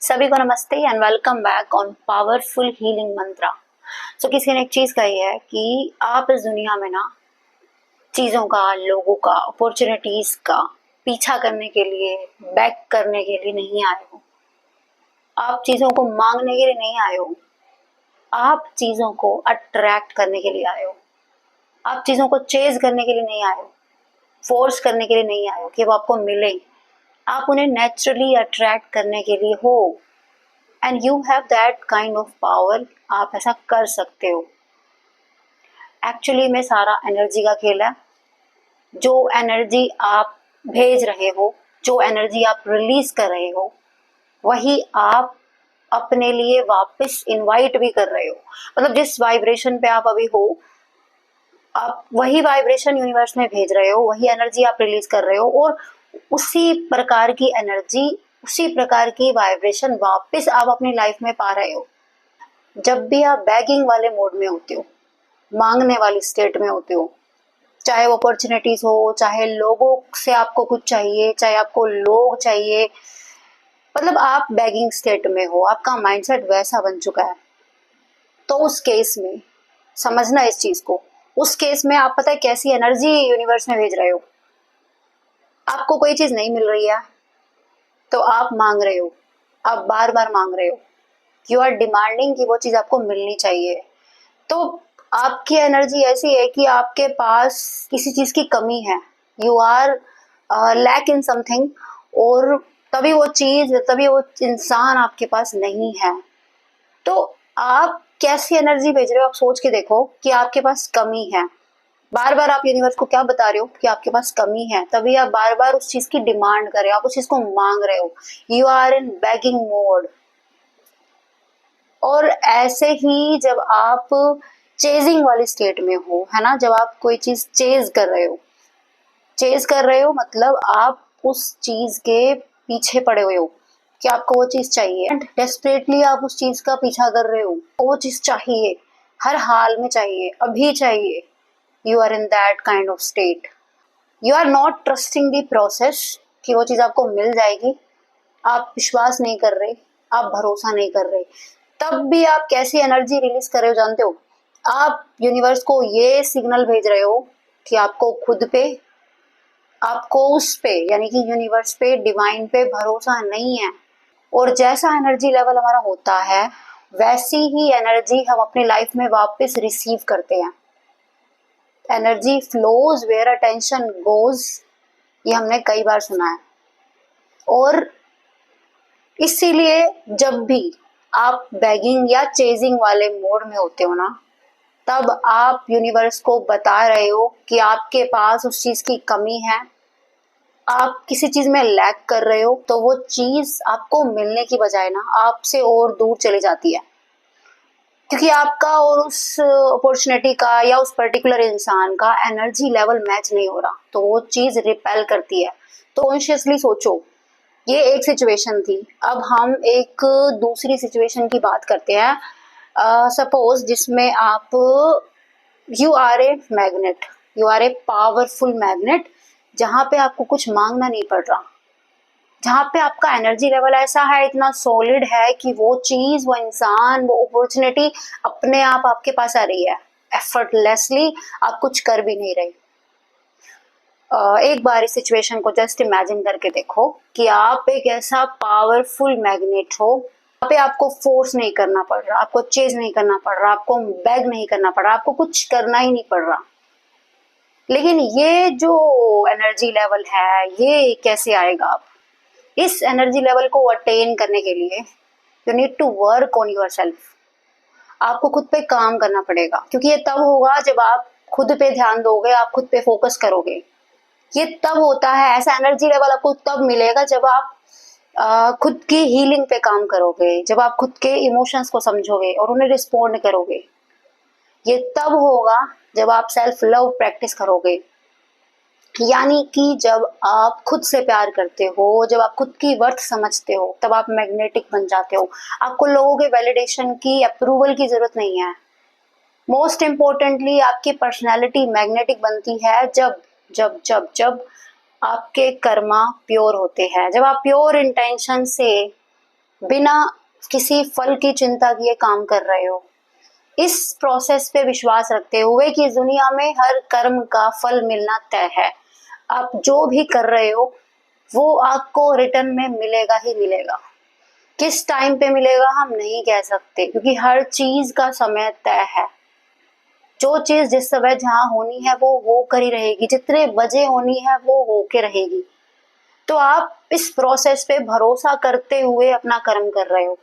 सभी को नमस्ते and welcome back on powerful healing mantra. किसी ने एक चीज कही है कि आप इस दुनिया में ना चीजों का, लोगों का, अपॉर्चुनिटीज का पीछा करने के लिए, बैक करने के लिए नहीं आए हो। आप चीजों को मांगने के लिए नहीं आए हो, आप चीजों को अट्रैक्ट करने के लिए आए हो। आप चीजों को चेज करने के लिए नहीं आए हो, फोर्स करने के लिए नहीं आए हो कि वो आपको मिले। आप उन्हें नेचुरली अट्रैक्ट करने के लिए हो and you have that kind of power. आप ऐसा कर सकते हो। एक्चुअली में सारा एनर्जी का खेल है। जो एनर्जी आप भेज रहे हो, जो एनर्जी आप रिलीज कर रहे हो, वही आप अपने लिए वापस इनवाइट भी कर रहे हो। मतलब जिस वाइब्रेशन पे आप अभी हो, आप वही वाइब्रेशन यूनिवर्स में भेज रहे हो, वही एनर्जी आप रिलीज कर रहे हो और उसी प्रकार की एनर्जी, उसी प्रकार की वाइब्रेशन वापस आप अपनी लाइफ में पा रहे हो। जब भी आप बैगिंग वाले मोड में होते हो, मांगने वाली स्टेट में होते हो, चाहे वो अपॉर्चुनिटीज हो, चाहे लोगों से आपको कुछ चाहिए, चाहे आपको लोग चाहिए, मतलब आप बैगिंग स्टेट में हो, आपका माइंडसेट वैसा बन चुका है। तो उस केस में समझना इस चीज को, उस केस में आप पता है कैसी एनर्जी यूनिवर्स में भेज रहे हो। आपको कोई चीज नहीं मिल रही है तो आप मांग रहे हो, आप बार बार मांग रहे हो, यू आर डिमांडिंग कि वो चीज आपको मिलनी चाहिए। तो आपकी एनर्जी ऐसी है कि आपके पास किसी चीज की कमी है, you are lack in something, और तभी वो चीज, तभी वो इंसान आपके पास नहीं है। तो आप कैसी एनर्जी भेज रहे हो, आप सोच के देखो कि आपके पास कमी है। बार बार आप यूनिवर्स को क्या बता रहे हो कि आपके पास कमी है, तभी आप बार बार उस चीज की डिमांड कर रहे हो, आप उस चीज को मांग रहे हो। You are in begging mode. और ऐसे ही जब आप चेजिंग वाली स्टेट में हो, है ना, जब आप कोई चीज चेज कर रहे हो, चेज कर रहे हो मतलब आप उस चीज के पीछे पड़े हुए हो कि आपको वो चीज चाहिए एंड डेस्परेटली आप उस चीज का पीछा कर रहे हो। वो चीज चाहिए, हर हाल में चाहिए, अभी चाहिए। You are in that kind of state. You are not trusting the process कि वो चीज आपको मिल जाएगी। आप विश्वास नहीं कर रहे, आप भरोसा नहीं कर रहे। तब भी आप कैसी एनर्जी रिलीज कर रहे हो जानते हो? आप यूनिवर्स को ये सिग्नल भेज रहे हो कि आपको खुद पे, आपको उस पे, यानी कि यूनिवर्स पे, डिवाइन पे भरोसा नहीं है। और जैसा एनर्जी लेवल हमारा होता है, वैसी ही एनर्जी हम अपनी लाइफ में वापस रिसीव करते हैं। Energy flows where attention goes, ये हमने कई बार सुना है। और इसीलिए जब भी आप बैगिंग या चेजिंग वाले मोड में होते हो ना, तब आप यूनिवर्स को बता रहे हो कि आपके पास उस चीज की कमी है, आप किसी चीज में लैक कर रहे हो, तो वो चीज आपको मिलने की बजाय ना आपसे और दूर चली जाती है, क्योंकि आपका और उस अपॉर्चुनिटी का या उस पर्टिकुलर इंसान का एनर्जी लेवल मैच नहीं हो रहा, तो वो चीज रिपेल करती है। तो कॉन्शियसली सोचो, ये एक सिचुएशन थी। अब हम एक दूसरी सिचुएशन की बात करते हैं। सपोज जिसमें आप, you are a magnet, you are a powerful magnet, जहां पे आपको कुछ मांगना नहीं पड़ रहा, जहां पे आपका एनर्जी लेवल ऐसा है, इतना सॉलिड है कि वो चीज, वो इंसान, वो अपॉर्चुनिटी अपने आप आपके पास आ रही है, एफर्टलेसली। आप कुछ कर भी नहीं रहे। एक बार इस सिचुएशन को जस्ट इमेजिन करके देखो कि आप एक ऐसा पावरफुल मैग्नेट हो, यहाँ पे आपको फोर्स नहीं करना पड़ रहा, आपको चेज नहीं करना पड़ रहा, आपको बैग नहीं करना पड़ रहा, आपको कुछ करना ही नहीं पड़ रहा। लेकिन ये जो एनर्जी लेवल है, ये कैसे आएगा? आप इस एनर्जी लेवल को अटेन करने के लिए you need to work on yourself. आपको खुद पे काम करना पड़ेगा, क्योंकि ये तब होगा जब आप खुद पे ध्यान दोगे, आप खुद पे फोकस करोगे। ये तब होता है, ऐसा एनर्जी लेवल आपको तब मिलेगा जब आप खुद की हीलिंग पे काम करोगे, जब आप खुद के इमोशंस को समझोगे और उन्हें रिस्पॉन्ड करोगे। ये तब होगा जब आप सेल्फ लव प्रैक्टिस करोगे, यानी कि जब आप खुद से प्यार करते हो, जब आप खुद की वर्थ समझते हो, तब आप मैग्नेटिक बन जाते हो। आपको लोगों के वैलिडेशन की, अप्रूवल की जरूरत नहीं है। मोस्ट इम्पोर्टेंटली आपकी पर्सनैलिटी मैग्नेटिक बनती है जब जब जब जब आपके कर्मा प्योर होते हैं, जब आप प्योर इंटेंशन से बिना किसी फल की चिंता किए काम कर रहे हो, इस प्रोसेस पे विश्वास रखते हुए कि इस दुनिया में हर कर्म का फल मिलना तय है। आप जो भी कर रहे हो वो आपको रिटर्न में मिलेगा ही मिलेगा। किस टाइम पे मिलेगा हम नहीं कह सकते, क्योंकि हर चीज का समय तय है। जो चीज जिस समय जहाँ होनी है वो होकर ही रहेगी, जितने बजे होनी है वो होके रहेगी। तो आप इस प्रोसेस पे भरोसा करते हुए अपना कर्म कर रहे हो,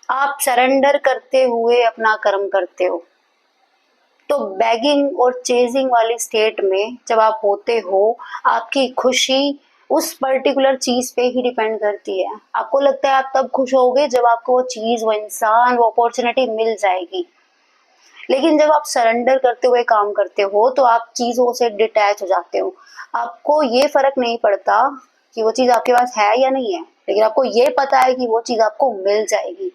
आप सरेंडर करते हुए अपना कर्म करते हो। तो बैगिंग और चेजिंग वाली स्टेट में जब आप होते हो, आपकी खुशी उस पर्टिकुलर चीज पे ही डिपेंड करती है। आपको लगता है आप तब खुश होगे जब आपको वो चीज, वो इंसान, वो अपॉर्चुनिटी मिल जाएगी। लेकिन जब आप सरेंडर करते हुए काम करते हो तो आप चीजों से डिटैच हो जाते हो। आपको ये फर्क नहीं पड़ता कि वो चीज आपके पास है या नहीं है, लेकिन आपको ये पता है कि वो चीज आपको मिल जाएगी।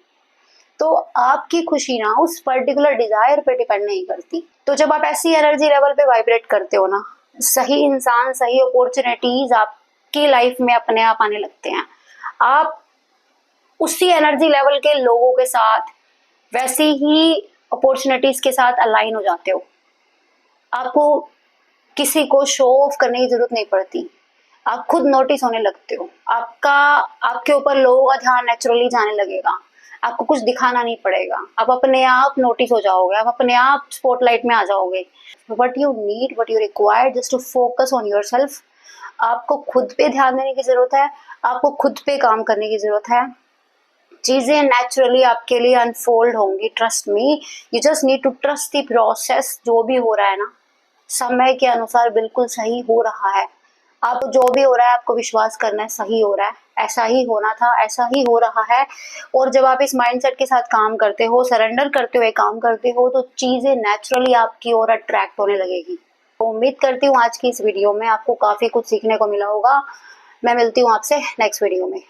तो आपकी खुशी ना उस पर्टिकुलर डिजायर पे डिपेंड नहीं करती। तो जब आप ऐसी एनर्जी लेवल पे वाइब्रेट करते हो ना, सही इंसान, सही अपॉर्चुनिटीज आपकी लाइफ में अपने आप आने लगते हैं। आप उसी एनर्जी लेवल के लोगों के साथ, वैसी ही अपॉर्चुनिटीज के साथ अलाइन हो जाते हो। आपको किसी को शो ऑफ करने की जरूरत नहीं पड़ती, आप खुद नोटिस होने लगते हो। आपके ऊपर लोगों का ध्यान नेचुरली जाने लगेगा। आपको कुछ दिखाना नहीं पड़ेगा, आप अपने आप नोटिस हो जाओगे, आप अपने आप स्पॉटलाइट में आ जाओगे। What you need, what you required just to focus on yourself. आपको खुद पे ध्यान देने की जरूरत है, आपको खुद पे काम करने की जरूरत है। चीजें नेचुरली आपके लिए अनफोल्ड होंगी, trust me. You just need to trust the process. जो भी हो रहा है ना, समय के अनुसार बिल्कुल सही हो रहा है। आप जो भी हो रहा है आपको विश्वास करना है सही हो रहा है, ऐसा ही होना था, ऐसा ही हो रहा है। और जब आप इस माइंडसेट के साथ काम करते हो, सरेंडर करते हुए काम करते हो, तो चीजें नेचुरली आपकी ओर अट्रैक्ट होने लगेगी। तो उम्मीद करती हूँ आज की इस वीडियो में आपको काफी कुछ सीखने को मिला होगा। मैं मिलती हूँ आपसे नेक्स्ट वीडियो में।